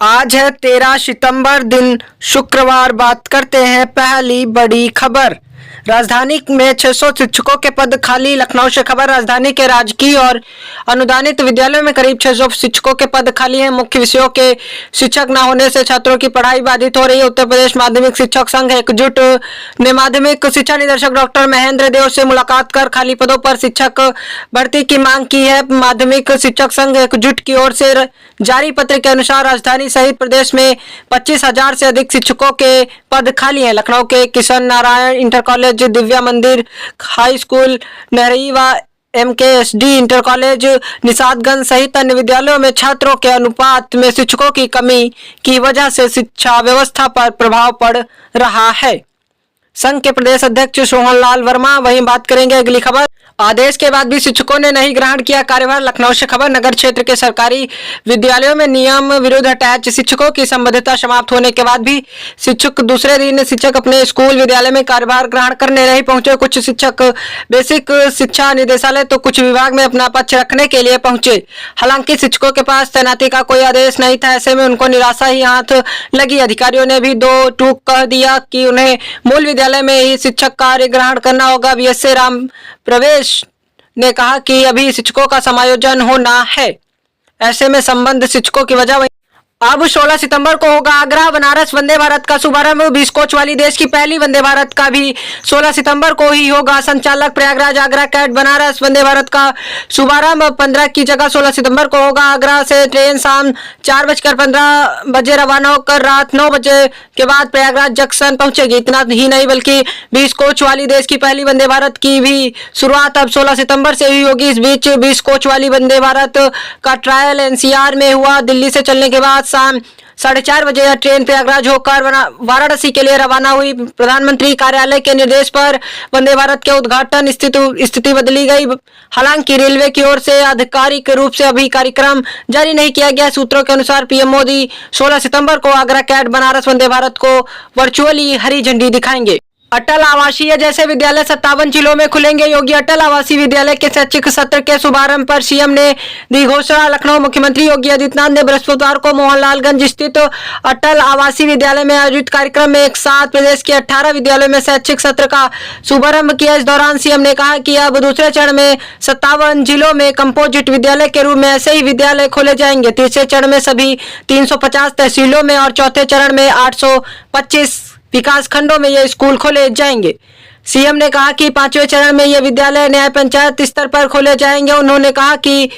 आज है 13 सितंबर दिन शुक्रवार। बात करते हैं पहली बड़ी खबर। राजधानी में 600 शिक्षकों के पद खाली। लखनऊ से खबर। राजधानी के राजकीय और अनुदानित विद्यालयों में करीब 600 शिक्षकों के पद खाली हैं। मुख्य विषयों के शिक्षक न होने से छात्रों की पढ़ाई बाधित हो रही है। उत्तर प्रदेश माध्यमिक शिक्षक संघ एकजुट ने माध्यमिक शिक्षा निदेशक डॉक्टर महेंद्र देव से मुलाकात कर खाली पदों पर शिक्षक भर्ती की मांग की है। माध्यमिक शिक्षक संघ एकजुट की ओर से जारी पत्र के अनुसार राजधानी सहित प्रदेश में 25,000 से अधिक शिक्षकों के पद खाली हैं। लखनऊ के किशन नारायण इंटर कॉलेज, दिव्या मंदिर हाई स्कूल, नहरी व MKSD इंटर कॉलेज, निषादगंज सहित अन्य विद्यालयों में छात्रों के अनुपात में शिक्षकों की कमी की वजह से शिक्षा व्यवस्था पर प्रभाव पड़ रहा है। संघ के प्रदेश अध्यक्ष सोहनलाल वर्मा। वहीं बात करेंगे अगली खबर। आदेश के बाद भी शिक्षकों ने नहीं ग्रहण किया कार्यभार। लखनऊ से खबर। नगर क्षेत्र के सरकारी विद्यालयों में नियम विरुद्ध अटैच शिक्षकों की संबद्धता समाप्त होने के बाद भी शिक्षक दूसरे दिन शिक्षक अपने स्कूल विद्यालय में कार्यभार ग्रहण करने नहीं पहुंचे। कुछ शिक्षक बेसिक शिक्षा निदेशालय तो कुछ विभाग में अपना पक्ष रखने के लिए पहुंचे। हालांकि शिक्षकों के पास तैनाती का कोई आदेश नहीं था। ऐसे में उनको निराशा ही हाथ लगी। अधिकारियों ने भी दो टूक कह दिया कि उन्हें मूल विद्यालय में ही शिक्षक कार्य ग्रहण करना होगा। BSA राम प्रवेश ने कहा कि अभी शिक्षकों का समायोजन होना है। ऐसे में संबंध शिक्षकों की वजह अब 16 सितंबर को होगा आगरा बनारस वंदे भारत का शुभारंभ। 20 कोच वाली देश की पहली वंदे भारत का भी 16 सितंबर को ही होगा। संचालक प्रयागराज आगरा कैट बनारस वंदे भारत का शुभारंभ 15 की जगह 16 सितंबर को होगा। आगरा से ट्रेन शाम 4:15 रवाना होकर रात 9 बजे के बाद प्रयागराज जंक्शन पहुंचेगी। इतना ही नहीं बल्कि 20 कोच वाली देश की पहली वंदे भारत की भी शुरुआत अब 16 सितंबर से ही होगी। इस बीच 20 कोच वाली वंदे भारत का ट्रायल NCR में हुआ। दिल्ली से चलने के बाद शाम 4:30 बजे यह ट्रेन प्रयागराज होकर वाराणसी के लिए रवाना हुई। प्रधानमंत्री कार्यालय के निर्देश पर वंदे भारत के उद्घाटन स्थिति बदली गई। हालांकि रेलवे की ओर से आधिकारिक रूप से अभी कार्यक्रम जारी नहीं किया गया। सूत्रों के अनुसार PM मोदी 16 सितंबर को आगरा कैट बनारस वंदे भारत को वर्चुअली हरी झंडी दिखाएंगे। अटल आवासीय जैसे विद्यालय 57 जिलों में खुलेंगे। योगी अटल आवासीय विद्यालय के शैक्षिक सत्र के शुभारंभ पर CM ने दी घोषणा। लखनऊ मुख्यमंत्री योगी आदित्यनाथ ने बृहस्पतिवार को मोहनलालगंज स्थित अटल आवासीय विद्यालय में आयोजित कार्यक्रम में एक साथ प्रदेश के 18 विद्यालयों में शैक्षिक सत्र का शुभारंभ किया। इस दौरान CM ने कहा कि अब दूसरे चरण में 57 जिलों में कंपोजिट विद्यालय के रूप में ऐसे ही विद्यालय खोले जाएंगे। तीसरे चरण में सभी 350 तहसीलों में और चौथे चरण में 825 विकास खंडों में ये स्कूल खोले जाएंगे। CM ने कहा कि 5वें चरण में ये विद्यालय न्याय पंचायत स्तर पर खोले जाएंगे। उन्होंने कहा कि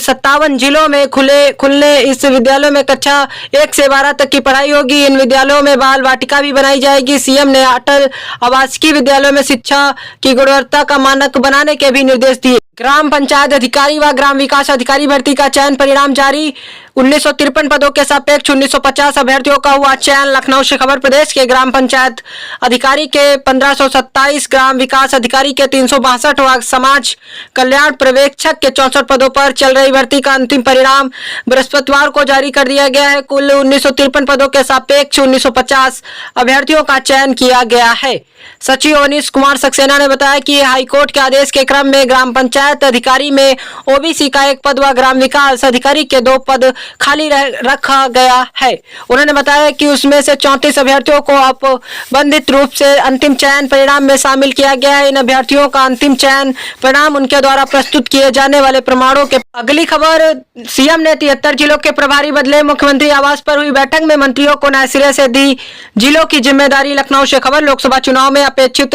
57 जिलों में खुलने इस विद्यालयों में कक्षा 1 से 12 तक की पढ़ाई होगी। इन विद्यालयों में बाल वाटिका भी बनाई जाएगी। CM ने अटल आवासीय विद्यालयों में शिक्षा की गुणवत्ता का मानक बनाने के भी निर्देश दिए। ग्राम पंचायत अधिकारी व ग्राम विकास अधिकारी भर्ती का चयन परिणाम जारी। 1953 पदों के सापेक्ष 1950 अभ्यर्थियों का हुआ चयन। लखनऊ से खबर। प्रदेश के ग्राम पंचायत अधिकारी के 1527, ग्राम विकास अधिकारी के 362 व समाज कल्याण पर्यवेक्षक के 64 पदों पर चल रही भर्ती का अंतिम परिणाम बृहस्पतिवार को जारी कर दिया गया है। कुल 1953 पदों के सापेक्ष 1950 अभ्यर्थियों का चयन किया गया है। सचिव अवनीश कुमार सक्सेना ने बताया कि हाईकोर्ट के आदेश के क्रम में ग्राम पंचायत अधिकारी में OBC का 1 पद व ग्राम विकास अधिकारी के 2 पद खाली रखा गया है। उन्होंने बताया कि उसमें से 34 अभ्यर्थियों को अपबंधित रूप से अंतिम चयन परिणाम में शामिल किया गया है। इन अभ्यर्थियों का अंतिम चयन परिणाम उनके द्वारा प्रस्तुत किए जाने वाले प्रमाणों के। अगली खबर। CM ने 73 जिलों के प्रभारी बदले। मुख्यमंत्री आवास पर हुई बैठक में मंत्रियों को नए सिरे से दी जिलों की जिम्मेदारी। लखनऊ से खबर। लोकसभा चुनाव में अपेक्षित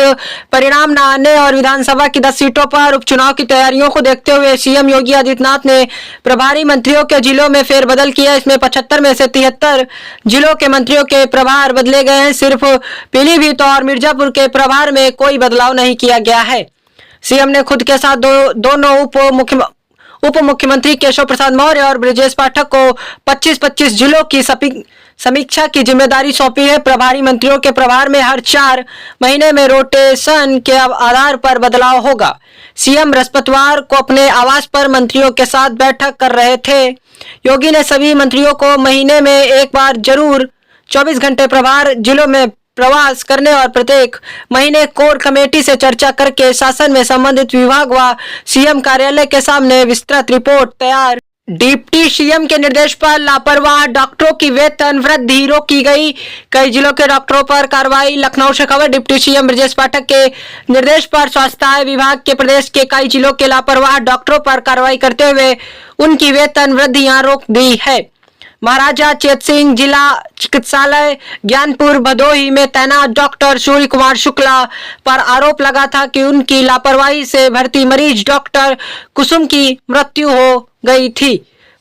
परिणाम न आने और विधानसभा की 10 सीटों पर उपचुनाव की तैयारियों को देखते हुए CM योगी आदित्यनाथ ने प्रभारी मंत्रियों के जिलों में फेरबदल किया। इसमें 75 में से 73 जिलों के मंत्रियों के प्रभार बदले गए हैं। सिर्फ पीलीभीत और मिर्जापुर के प्रभार में कोई बदलाव नहीं किया गया है। CM ने खुद के साथ दोनों उप मुख्यमंत्री केशव प्रसाद मौर्य और ब्रजेश पाठक को 25-25 जिलों की समीक्षा की जिम्मेदारी सौंपी है। प्रभारी मंत्रियों के प्रभार में हर 4 महीने में रोटेशन के आधार पर बदलाव होगा। CM बृहस्पतिवार को अपने आवास पर मंत्रियों के साथ बैठक कर रहे थे। योगी ने सभी मंत्रियों को महीने में एक बार जरूर 24 घंटे प्रभार जिलों में प्रवास करने और प्रत्येक महीने कोर कमेटी से चर्चा करके शासन में संबंधित विभाग व CM कार्यालय के सामने विस्तृत रिपोर्ट तैयार डिप्टी सीएम के निर्देश पर लापरवाह डॉक्टरों की वेतन वृद्धि रोकी गई, कई जिलों के डॉक्टरों पर कार्रवाई। लखनऊ से खबर। डिप्टी सीएम ब्रजेश पाठक के निर्देश पर स्वास्थ्य विभाग के प्रदेश के कई जिलों के लापरवाह डॉक्टरों पर कार्रवाई करते हुए उनकी वेतन वृद्धियां रोक दी है। महाराजा चेत सिंह जिला चिकित्सालय ज्ञानपुर भदोही में तैनात डॉक्टर सूर्य कुमार शुक्ला पर आरोप लगा था कि उनकी लापरवाही से भर्ती मरीज डॉक्टर कुसुम की मृत्यु हो गई थी।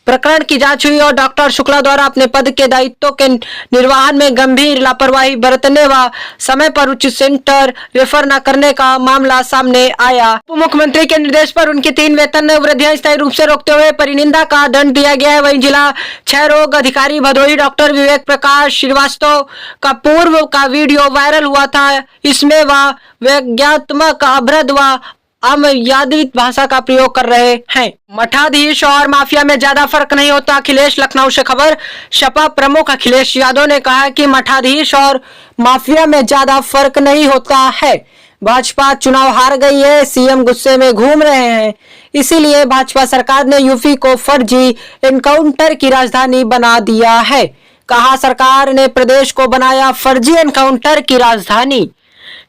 प्रकरण की जांच हुई और डॉक्टर शुक्ला द्वारा अपने पद के दायित्वों के निर्वहन में गंभीर लापरवाही बरतने व समय पर उचित सेंटर रेफर न करने का मामला सामने आया। उप मुख्यमंत्री के निर्देश पर उनकी 3 वेतन वृद्धियां स्थायी रूप से रोकते हुए परिनिंदा का दंड दिया गया है। वहीं जिला क्षय रोग अधिकारी भदोही डॉक्टर विवेक प्रकाश श्रीवास्तव का पूर्व का वीडियो वायरल हुआ था। इसमें वह व्यंग्यात्मक अभद्र व अमर्यादित भाषा का प्रयोग कर रहे हैं। मठाधीश और माफिया में ज्यादा फर्क नहीं होता, अखिलेश। लखनऊ से खबर। सपा प्रमुख अखिलेश यादव ने कहा कि मठाधीश और माफिया में ज्यादा फर्क नहीं होता है। भाजपा चुनाव हार गई है, सीएम गुस्से में घूम रहे हैं, इसीलिए भाजपा सरकार ने यूपी को फर्जी एनकाउंटर की राजधानी बना दिया है। कहा, सरकार ने प्रदेश को बनाया फर्जी एनकाउंटर की राजधानी।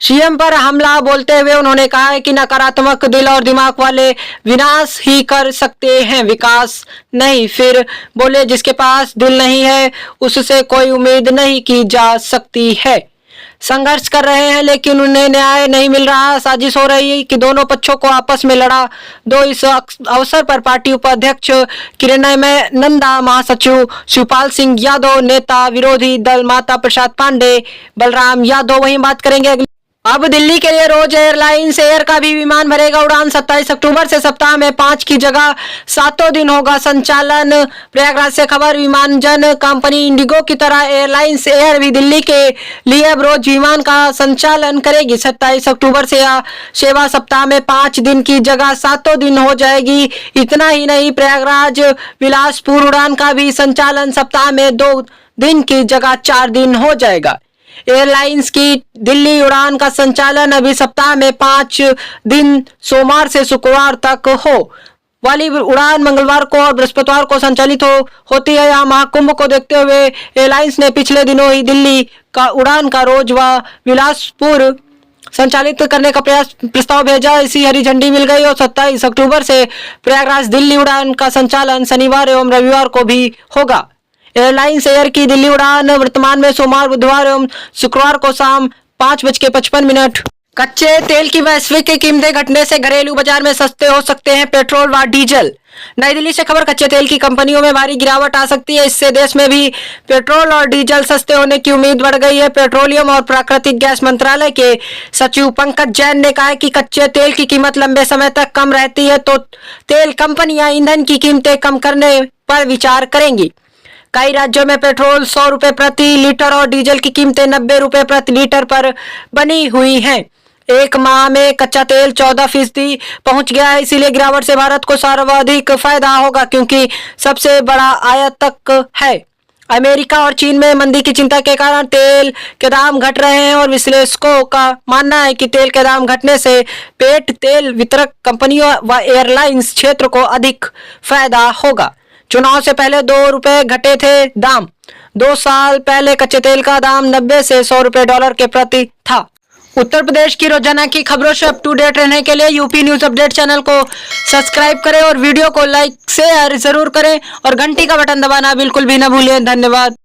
सीएम पर हमला बोलते हुए उन्होंने कहा है कि नकारात्मक दिल और दिमाग वाले विनाश ही कर सकते हैं, विकास नहीं। फिर बोले, जिसके पास दिल नहीं है उससे कोई उम्मीद नहीं की जा सकती है। संघर्ष कर रहे हैं लेकिन उन्हें न्याय नहीं मिल रहा। साजिश हो रही है कि दोनों पक्षों को आपस में लड़ा दो। इस अवसर पर पार्टी उपाध्यक्ष किरणमय नंदा, महासचिव शिवपाल सिंह यादव, नेता विरोधी दल माता प्रसाद पांडे, बलराम यादव वहीं बात करेंगे। अब दिल्ली के लिए रोज एयरलाइंस एयर का भी विमान भरेगा उड़ान। 27 अक्टूबर से सप्ताह में 5 की जगह 7 दिन होगा संचालन। प्रयागराज से खबर। विमानजन कंपनी इंडिगो की तरह एयरलाइंस एयर भी दिल्ली के लिए अब रोज विमान का संचालन करेगी। 27 अक्टूबर से सेवा सप्ताह में 5 दिन की जगह 7 दिन हो जाएगी। इतना ही नहीं, प्रयागराज बिलासपुर उड़ान का भी संचालन सप्ताह में 2 दिन की जगह 4 दिन हो जाएगा। एयरलाइंस की दिल्ली उड़ान का संचालन अभी सप्ताह में 5 दिन सोमवार से शुक्रवार तक हो वाली उड़ान मंगलवार को और बृहस्पतिवार को संचालित होती है। यहाँ महाकुंभ को देखते हुए एयरलाइंस ने पिछले दिनों ही दिल्ली का उड़ान का रोज व बिलासपुर संचालित करने का प्रस्ताव भेजा। इसी हरी झंडी मिल गई और 27 अक्टूबर से प्रयागराज दिल्ली उड़ान का संचालन शनिवार एवं रविवार को भी होगा। एयरलाइंस एयर की दिल्ली उड़ान वर्तमान में सोमवार, बुधवार एवं शुक्रवार को शाम 5:55। कच्चे तेल की वैश्विक कीमतें घटने से घरेलू बाजार में सस्ते हो सकते हैं पेट्रोल व डीजल। नई दिल्ली से खबर। कच्चे तेल की कंपनियों में भारी गिरावट आ सकती है, इससे देश में भी पेट्रोल और डीजल सस्ते होने की उम्मीद बढ़ गई है। पेट्रोलियम और प्राकृतिक गैस मंत्रालय के सचिव पंकज जैन ने कहा कि कच्चे तेल की कीमत लंबे समय तक कम रहती है तो तेल कंपनियां ईंधन की कीमतें कम करने पर विचार करेंगी। कई राज्यों में पेट्रोल 100 रुपए प्रति लीटर और डीजल की कीमतें 90 रुपए प्रति लीटर पर बनी हुई हैं। एक माह में कच्चा तेल 14% पहुंच गया है, इसीलिए गिरावट से भारत को सर्वाधिक फायदा होगा क्योंकि सबसे बड़ा आयातक है। अमेरिका और चीन में मंदी की चिंता के कारण तेल के दाम घट रहे हैं और विश्लेषकों का मानना है कि तेल के दाम घटने से पेट तेल वितरक कंपनियों व एयरलाइंस क्षेत्र को अधिक फायदा होगा। चुनाव से पहले 2 रुपए घटे थे दाम। 2 साल पहले कच्चे तेल का दाम 90 से 100 रुपए डॉलर के प्रति था। उत्तर प्रदेश की रोजाना की खबरों से अप टू डेट रहने के लिए यूपी न्यूज अपडेट चैनल को सब्सक्राइब करें और वीडियो को लाइक शेयर जरूर करें और घंटी का बटन दबाना बिल्कुल भी न भूलें। धन्यवाद।